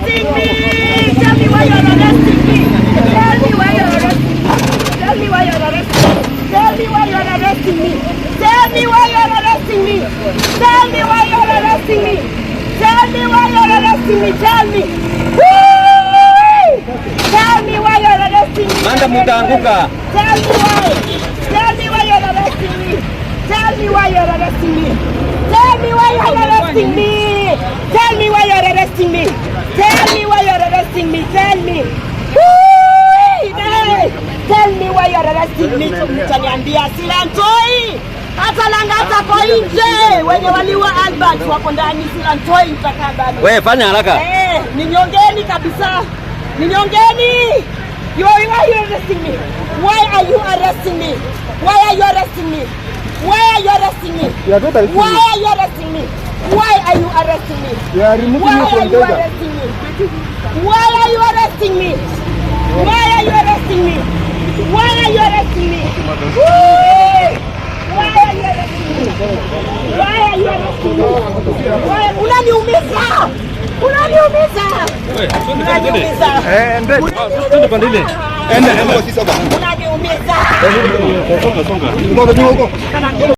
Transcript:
arresting me? Tell me why you're arresting me. Tell me why you're arresting me. Tell me why you're arresting me. Tell me why you're arresting me. Tell me why you're arresting me. Tell me why you're arresting me. Tell me why you're arresting me. Tell me. Tell me why you're arresting me. Manda mutaanguka. Tell me why. Tell me why you're arresting me. Tell me why you're arresting me. Tell me why you're arresting me. Tell me why you're arresting me. Tell me why you're arresting me. Tell me. Tell me why you're arresting me. Mtaniambia sila ntoi. Hata Lang'ata kwa nje. Wenye waliwa Albert wako ndani, sila ntoi mtakabani. Wewe fanya haraka. Ninyongeni kabisa. Ninyongeni. Why are you arresting me? Why are you arresting me? Why are you arresting me? Why are you arresting me? Why are you arresting me? Why are you arresting me? You are removing Why me are from you Gaza. arresting me? Why are you arresting me? Why are you arresting me? Why are you arresting me? Why are you arresting me? Why are you arresting me? Unaniumiza! Unaniumiza! Unaniumiza! Unaniumiza!